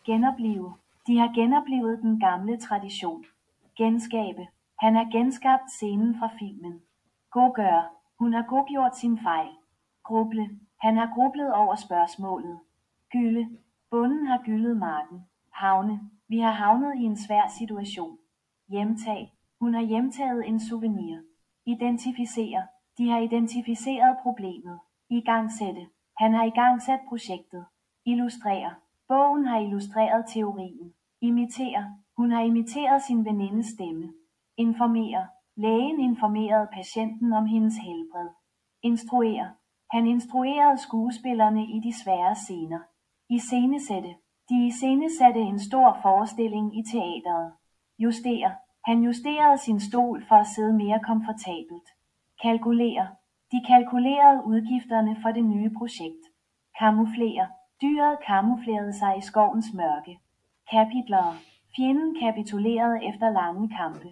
Genoplive. De har genoplivet den gamle tradition. Genskabe. Han har genskabt scenen fra filmen. Godgøre. Hun har godgjort sin fejl. Gruble. Han har grublet over spørgsmålet. Gylde. Bonden har gyldet marken. Havne. Vi har havnet i en svær situation. Hjemtag. Hun har hjemtaget en souvenir. Identificere. De har identificeret problemet. Igangsætte. Han har igangsat projektet. Illustrere. Bogen har illustreret teorien. Imitere. Hun har imiteret sin venindes stemme. Informere. Lægen informerede patienten om hendes helbred. Instruere. Han instruerede skuespillerne i de svære scener. Iscenesætte. De iscenesatte en stor forestilling i teateret. Justere. Han justerede sin stol for at sidde mere komfortabelt. Kalkulere. De kalkulerede udgifterne for det nye projekt. Kamuflere. Dyret kamuflerede sig i skovens mørke. Kapitler. Fjenden kapitulerede efter lange kampe.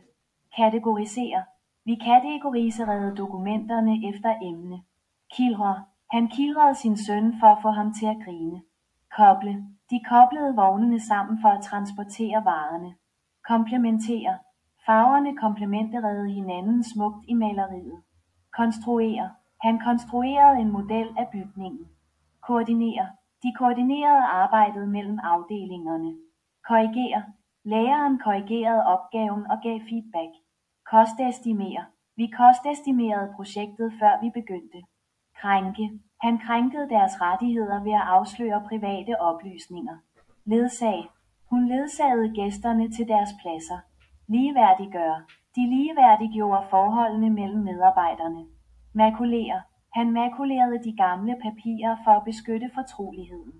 Kategorisere. Vi kategoriserede dokumenterne efter emne. Kildre. Han kildrede sin søn for at få ham til at grine. Koble. De koblede vognene sammen for at transportere varerne. Komplementere. Farverne komplementerede hinanden smukt i maleriet. Konstruere. Han konstruerede en model af bygningen. Koordinere. De koordinerede arbejdet mellem afdelingerne. Korrigere. Læreren korrigerede opgaven og gav feedback. Kostestimere. Vi kostestimerede projektet før vi begyndte. Krænke. Han krænkede deres rettigheder ved at afsløre private oplysninger. Ledsag. Hun ledsagede gæsterne til deres pladser. Ligeværdiggøre. De ligeværdiggjorde forholdene mellem medarbejderne. Makulere. Han makulerede de gamle papirer for at beskytte fortroligheden.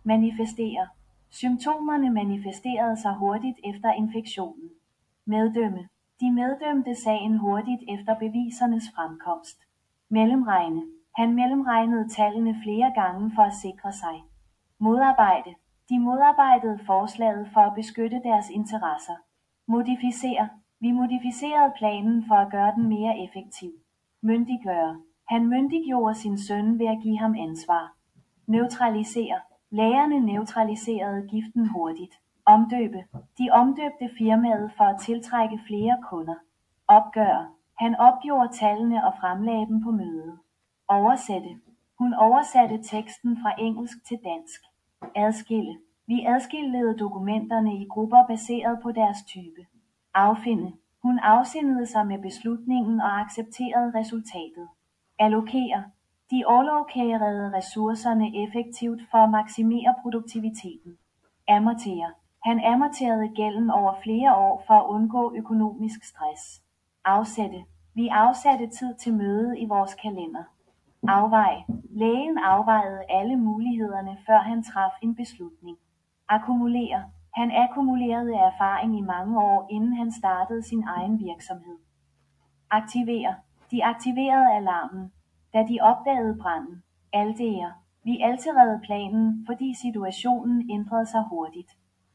Manifestere. Symptomerne manifesterede sig hurtigt efter infektionen. Meddømme. De meddømte sagen hurtigt efter bevisernes fremkomst. Mellemregne. Han mellemregnede tallene flere gange for at sikre sig. Modarbejde. De modarbejdede forslaget for at beskytte deres interesser. Modificere. Vi modificerede planen for at gøre den mere effektiv. Myndiggøre. Han myndiggjorde sin søn ved at give ham ansvar. Neutralisere. Lægerne neutraliserede giften hurtigt. Omdøbe. De omdøbte firmaet for at tiltrække flere kunder. Opgøre. Han opgjorde tallene og fremlagde dem på mødet. Oversætte. Hun oversatte teksten fra engelsk til dansk. Adskille. Vi adskillede dokumenterne i grupper baseret på deres type. Affinde. Hun afsindede sig med beslutningen og accepterede resultatet. Allokere. De allokerede ressourcerne effektivt for at maksimere produktiviteten. Amortere. Han amorterede gælden over flere år for at undgå økonomisk stress. Afsætte. Vi afsatte tid til møde i vores kalender. Afvej. Lægen afvejede alle mulighederne, før han traf en beslutning. Akkumulere. Han akkumulerede erfaring i mange år, inden han startede sin egen virksomhed. Aktivere. De aktiverede alarmen, da de opdagede branden. Altere. Vi alterede planen, fordi situationen ændrede sig hurtigt.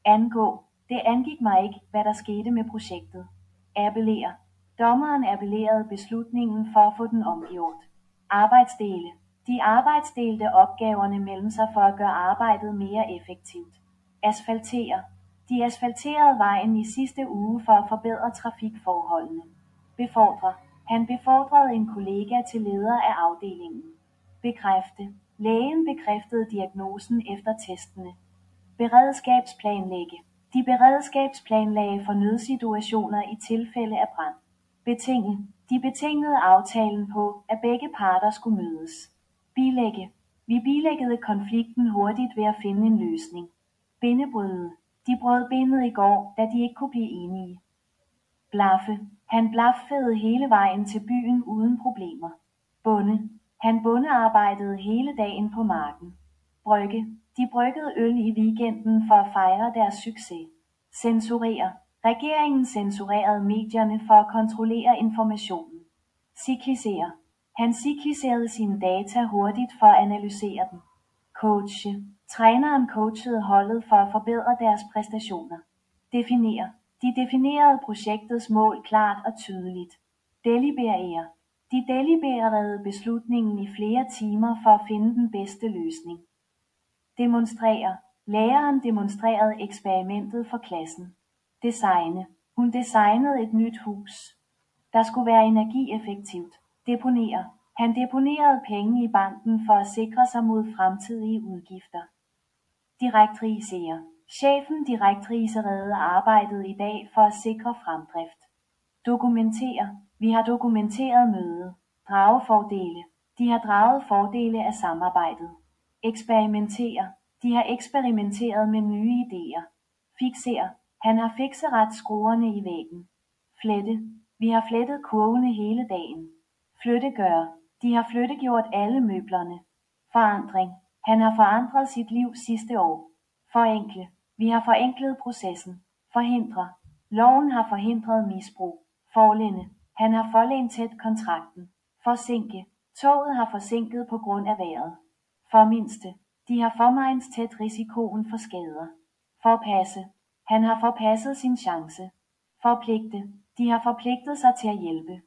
Angå. Det angik mig ikke, hvad der skete med projektet. Appellere. Dommeren appellerede beslutningen for at få den omgjort. Arbejdsdele. De arbejdsdelte opgaverne mellem sig for at gøre arbejdet mere effektivt. Asfaltere. De asfalterede vejen i sidste uge for at forbedre trafikforholdene. Befordre. Han befordrede en kollega til leder af afdelingen. Bekræfte. Lægen bekræftede diagnosen efter testene. Beredskabsplanlægge. De beredskabsplanlagde for nødsituationer i tilfælde af brand. Betinge. De betingede aftalen på, at begge parter skulle mødes. Bilægge. Vi bilæggede konflikten hurtigt ved at finde en løsning. Bindebryde. De brød bindet i går, da de ikke kunne blive enige. Blaffe. Han blaffede hele vejen til byen uden problemer. Bonde. Han bondearbejdede hele dagen på marken. Brygge. De bryggede øl i weekenden for at fejre deres succes. Censurere. Regeringen censurerede medierne for at kontrollere informationen. Siklisere. Han sikliserede sine data hurtigt for at analysere dem. Coache. Træneren coachede holdet for at forbedre deres præstationer. Definere. De definerede projektets mål klart og tydeligt. Deliberere. De delibererede beslutningen i flere timer for at finde den bedste løsning. Demonstrere. Læreren demonstrerede eksperimentet for klassen. Designe. Hun designede et nyt hus. Der skulle være energieffektivt. Deponere. Han deponerede penge i banken for at sikre sig mod fremtidige udgifter. Direktrisere. Chefen direktriserede arbejdet i dag for at sikre fremdrift. Dokumentere. Vi har dokumenteret mødet. Drage fordele. De har draget fordele af samarbejdet. Eksperimentere. De har eksperimenteret med nye idéer. Fixere. Han har fikseret skruerne i væggen. Flette. Vi har flettet kurvene hele dagen. Flyttegøre. De har flyttegjort alle møblerne. Forandring. Han har forandret sit liv sidste år. Forenkle. Vi har forenklet processen. Forhindre. Loven har forhindret misbrug. Forlænde. Han har forlængt tæt kontrakten. Forsinke. Toget har forsinket på grund af vejret. Formindste. De har formindsket risikoen for skader. Forpasse. Han har forpasset sin chance. Forpligte. De har forpligtet sig til at hjælpe.